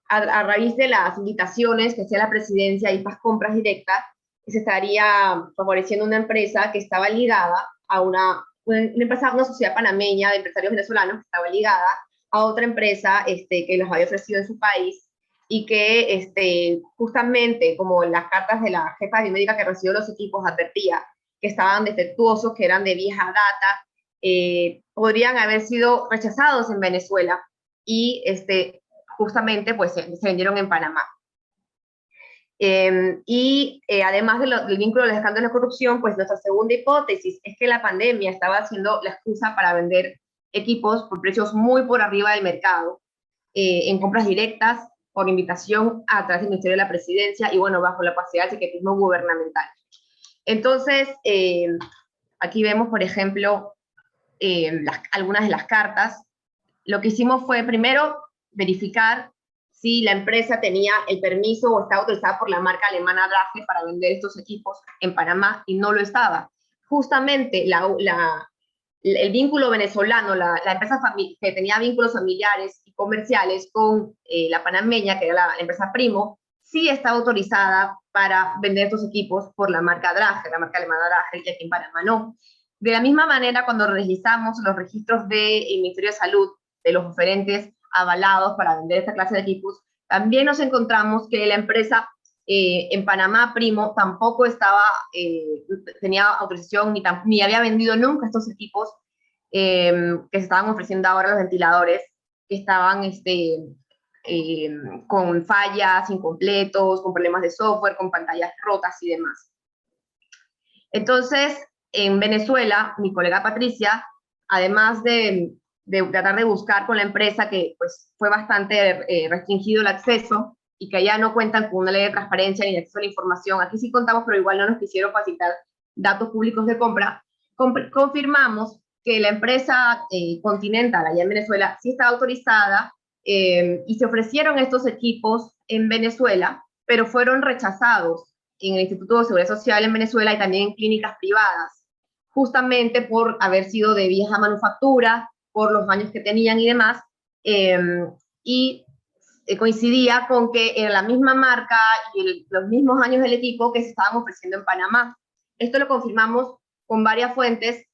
a raíz de las invitaciones que hacía la presidencia y estas compras directas, se estaría favoreciendo una empresa que estaba ligada a una sociedad panameña de empresarios venezolanos que estaba ligada a otra empresa que los había ofrecido en su país y que justamente como en las cartas de la jefa de biomédica que recibió los equipos advertía que estaban defectuosos, que eran de vieja data, podrían haber sido rechazados en Venezuela y justamente pues se vendieron en Panamá. Además del vínculo de los escándalos de corrupción, pues nuestra segunda hipótesis es que la pandemia estaba siendo la excusa para vender equipos por precios muy por arriba del mercado, en compras directas, por invitación a través del Ministerio de la Presidencia y bueno, bajo la opacidad del secretismo gubernamental. Entonces, aquí vemos, por ejemplo, algunas de las cartas. Lo que hicimos fue primero verificar si la empresa tenía el permiso o estaba autorizada por la marca alemana Drache para vender estos equipos en Panamá y no lo estaba. Justamente el vínculo venezolano, la empresa que tenía vínculos familiares y comerciales con la panameña, que era la empresa Primo, sí estaba autorizada para vender estos equipos por la marca Drache, la marca alemana Drache, y aquí en Panamá no. De la misma manera, cuando registramos los registros del Ministerio de Salud de los oferentes avalados para vender esta clase de equipos, también nos encontramos que la empresa en Panamá, Primo, tampoco tenía autorización ni había vendido nunca estos equipos que se estaban ofreciendo ahora, los ventiladores, que estaban con fallas, incompletos, con problemas de software, con pantallas rotas y demás. Entonces, en Venezuela, mi colega Patricia, además de tratar de buscar con la empresa que pues, fue bastante restringido el acceso y que allá no cuentan con una ley de transparencia ni de acceso a la información, aquí sí contamos, pero igual no nos quisieron facilitar datos públicos de compra, confirmamos que la empresa Continental allá en Venezuela sí estaba autorizada y se ofrecieron estos equipos en Venezuela, pero fueron rechazados en el Instituto de Seguridad Social en Venezuela y también en clínicas privadas, justamente por haber sido de vieja manufactura, por los años que tenían y demás, y coincidía con que era la misma marca y los mismos años del equipo que se estaban ofreciendo en Panamá. Esto lo confirmamos con varias fuentes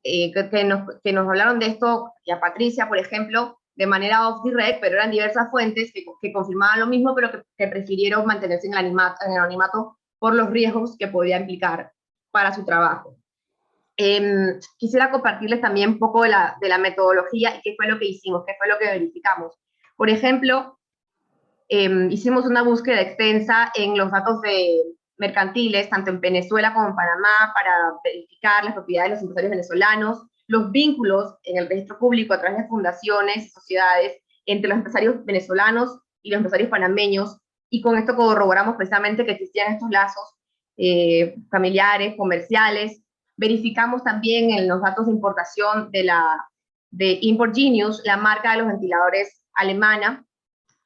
que nos hablaron de esto, y a Patricia, por ejemplo, de manera off the record, pero eran diversas fuentes que confirmaban lo mismo, pero que prefirieron mantenerse en el anonimato por los riesgos que podía implicar para su trabajo. Quisiera compartirles también un poco de la metodología y qué fue lo que hicimos, qué fue lo que verificamos. Por ejemplo, hicimos una búsqueda extensa en los datos mercantiles, tanto en Venezuela como en Panamá, para verificar las propiedades de los empresarios venezolanos, los vínculos en el registro público a través de fundaciones y sociedades entre los empresarios venezolanos y los empresarios panameños, y con esto corroboramos precisamente que existían estos lazos familiares, comerciales. Verificamos también en los datos de importación de Import Genius, la marca de los ventiladores alemana,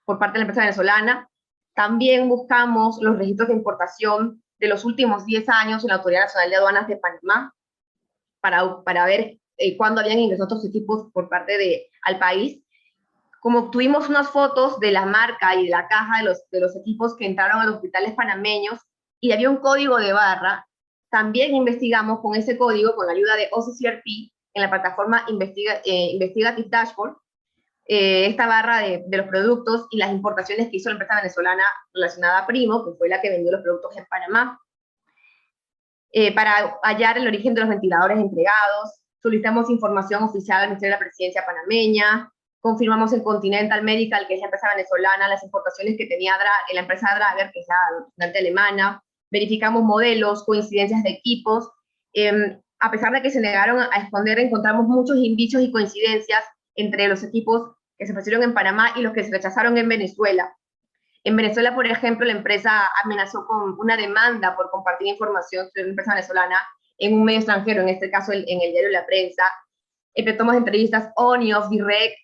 por parte de la empresa venezolana. También buscamos los registros de importación de los últimos 10 años en la Autoridad Nacional de Aduanas de Panamá, para ver cuándo habían ingresado estos equipos por parte al país. Como obtuvimos unas fotos de la marca y de la caja de los equipos que entraron a los hospitales panameños y había un código de barra, también investigamos con ese código, con la ayuda de OCCRP, en la plataforma Investigative Dashboard, esta barra de los productos y las importaciones que hizo la empresa venezolana relacionada a Primo, que fue la que vendió los productos en Panamá. Para hallar el origen de los ventiladores entregados, solicitamos información oficial al Ministerio de la Presidencia panameña, confirmamos en Continental Medical, que es la empresa venezolana, las importaciones que tenía la empresa Drager, que es la representante alemana, verificamos modelos, coincidencias de equipos. A pesar de que se negaron a esconder, encontramos muchos indicios y coincidencias entre los equipos que se ofrecieron en Panamá y los que se rechazaron en Venezuela. En Venezuela, por ejemplo, la empresa amenazó con una demanda por compartir información sobre una empresa venezolana en un medio extranjero, en este caso en el diario La Prensa. Efectuamos entrevistas on y off direct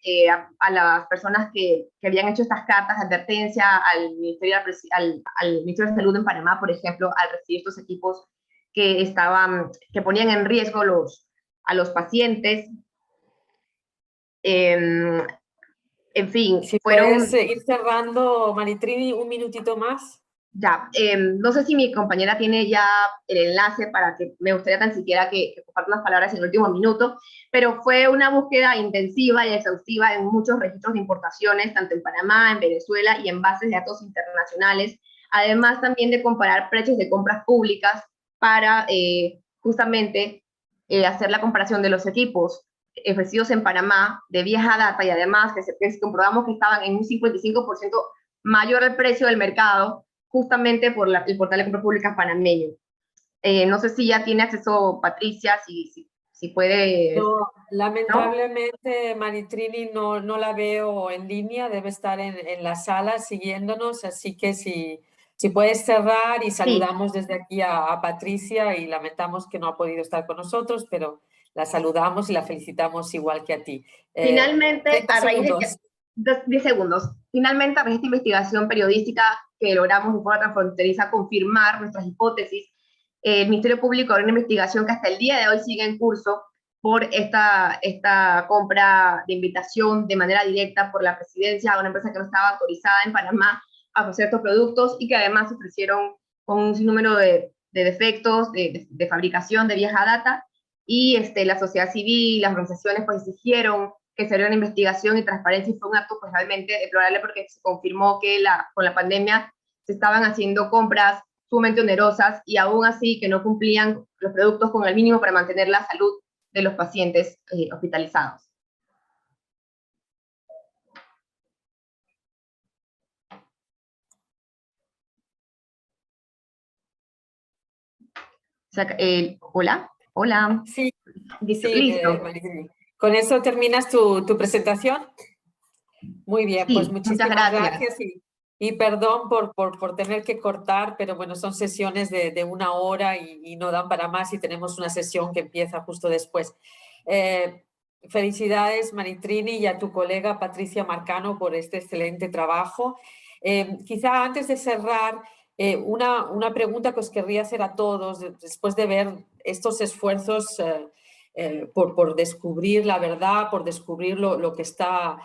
a las personas que habían hecho estas cartas de advertencia al Ministerio de Salud en Panamá, por ejemplo, al recibir estos equipos que ponían en riesgo a los pacientes. En fin, si puedes ir cerrando, Maritrini, un minutito más. Ya, no sé si mi compañera tiene ya el enlace para que me gustaría tan siquiera que comparta unas palabras en el último minuto, pero fue una búsqueda intensiva y exhaustiva en muchos registros de importaciones, tanto en Panamá, en Venezuela y en bases de datos internacionales, además también de comparar precios de compras públicas para justamente hacer la comparación de los equipos ofrecidos en Panamá de vieja data y además que comprobamos que estaban en un 55% mayor al precio del mercado, justamente por el portal de compras públicas panameño. No sé si ya tiene acceso Patricia, si puede... No, lamentablemente, ¿no? Maritrini no la veo en línea, debe estar en la sala siguiéndonos, así que si puedes cerrar y saludamos sí. Desde aquí a Patricia y lamentamos que no ha podido estar con nosotros, pero la saludamos y la felicitamos igual que a ti. Finalmente, a raíz de 10 segundos. Finalmente, a raíz de esta investigación periodística que logramos de forma transfronteriza confirmar nuestras hipótesis, el Ministerio Público abrió una investigación que hasta el día de hoy sigue en curso por esta compra de invitación de manera directa por la presidencia a una empresa que no estaba autorizada en Panamá a ofrecer estos productos y que además se ofrecieron con un sinnúmero de defectos de fabricación de vieja data, y la sociedad civil, las organizaciones pues exigieron que se haga una investigación y transparencia, y fue un acto pues realmente deplorable porque se confirmó que con la pandemia se estaban haciendo compras sumamente onerosas y aún así que no cumplían los productos con el mínimo para mantener la salud de los pacientes hospitalizados. Hola. Hola. Sí, listo. Sí, listo. ¿Con eso terminas tu presentación? Muy bien, sí, pues muchísimas gracias y perdón por tener que cortar, pero bueno, son sesiones de 1 hora y no dan para más y tenemos una sesión que empieza justo después. Felicidades, Maritrini, y a tu colega Patricia Marcano por este excelente trabajo. Quizá antes de cerrar, una pregunta que os querría hacer a todos, después de ver estos esfuerzos por descubrir la verdad, por descubrir lo que está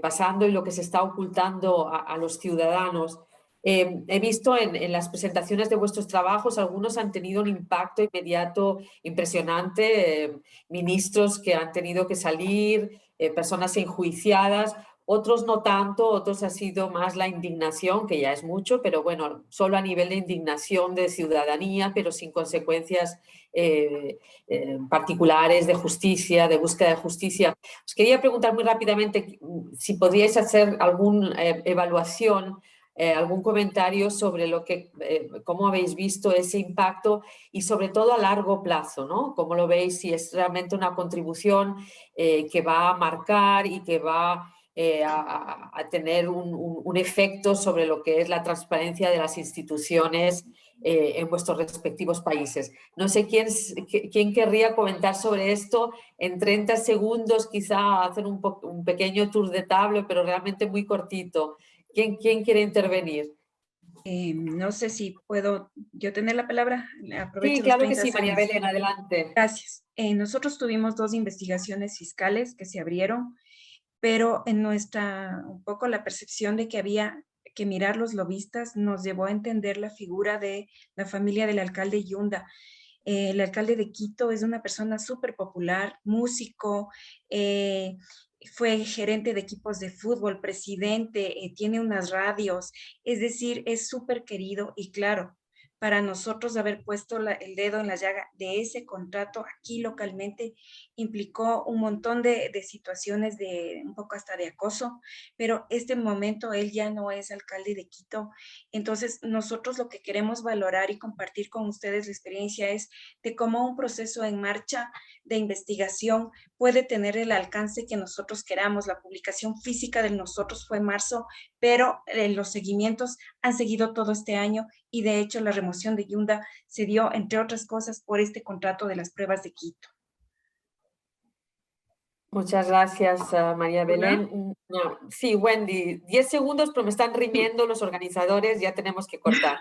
pasando y lo que se está ocultando a los ciudadanos. He visto en las presentaciones de vuestros trabajos, algunos han tenido un impacto inmediato impresionante, ministros que han tenido que salir, personas enjuiciadas. Otros no tanto, otros ha sido más la indignación, que ya es mucho, pero bueno, solo a nivel de indignación de ciudadanía, pero sin consecuencias particulares de justicia, de búsqueda de justicia. Os quería preguntar muy rápidamente si podríais hacer alguna evaluación, algún comentario sobre cómo habéis visto ese impacto y sobre todo a largo plazo, ¿no? ¿Cómo lo veis? Si es realmente una contribución que va a marcar y que va a tener un efecto sobre lo que es la transparencia de las instituciones en vuestros respectivos países. No sé quién querría comentar sobre esto en 30 segundos, quizá hacer un pequeño tour de tablo, pero realmente muy cortito. ¿Quién quiere intervenir? No sé si puedo yo tener la palabra. Aprovecho Sí, los claro que 30 sí, María segundos. Belén, adelante. Gracias. Nosotros tuvimos 2 investigaciones fiscales que se abrieron, pero en un poco la percepción de que había que mirar los lobistas nos llevó a entender la figura de la familia del alcalde Yunda. El alcalde de Quito es una persona súper popular, músico, fue gerente de equipos de fútbol, presidente, tiene unas radios, es decir, es súper querido y claro, para nosotros haber puesto el dedo en la llaga de ese contrato aquí localmente implicó un montón de situaciones de un poco hasta de acoso, pero este momento él ya no es alcalde de Quito. Entonces nosotros lo que queremos valorar y compartir con ustedes la experiencia es de cómo un proceso en marcha de investigación puede tener el alcance que nosotros queramos. La publicación física de nosotros fue en marzo, pero los seguimientos han seguido todo este año y de hecho la remoción de Yunda se dio, entre otras cosas, por este contrato de las pruebas de Quito. Muchas gracias, María Belén. No, sí, Wendy, 10 segundos, pero me están riñendo los organizadores, ya tenemos que cortar.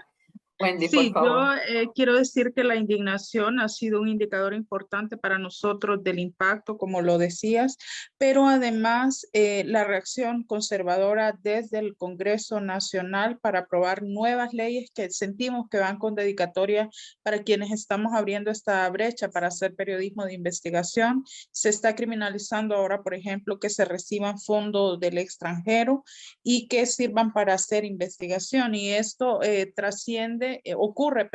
Wendy, por Sí, favor. yo quiero decir que la indignación ha sido un indicador importante para nosotros del impacto, como lo decías, pero además la reacción conservadora desde el Congreso Nacional para aprobar nuevas leyes que sentimos que van con dedicatoria para quienes estamos abriendo esta brecha para hacer periodismo de investigación. Se está criminalizando ahora, por ejemplo, que se reciban fondos del extranjero y que sirvan para hacer investigación, y esto ocurre,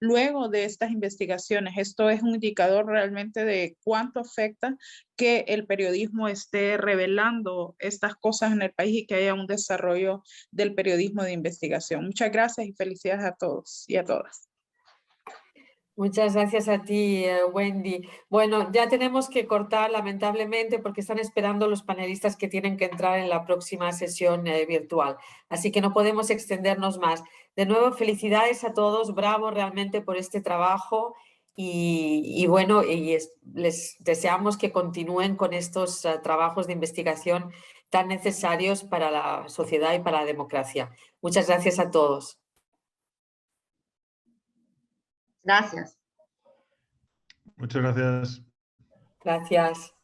luego de estas investigaciones. Esto es un indicador realmente de cuánto afecta que el periodismo esté revelando estas cosas en el país y que haya un desarrollo del periodismo de investigación. Muchas gracias y felicidades a todos y a todas. Muchas gracias a ti, Wendy. Bueno, ya tenemos que cortar lamentablemente porque están esperando los panelistas que tienen que entrar en la próxima sesión virtual. Así que no podemos extendernos más. De nuevo, felicidades a todos. Bravo realmente por este trabajo y bueno, les deseamos que continúen con estos trabajos de investigación tan necesarios para la sociedad y para la democracia. Muchas gracias a todos. Gracias. Muchas gracias. Gracias.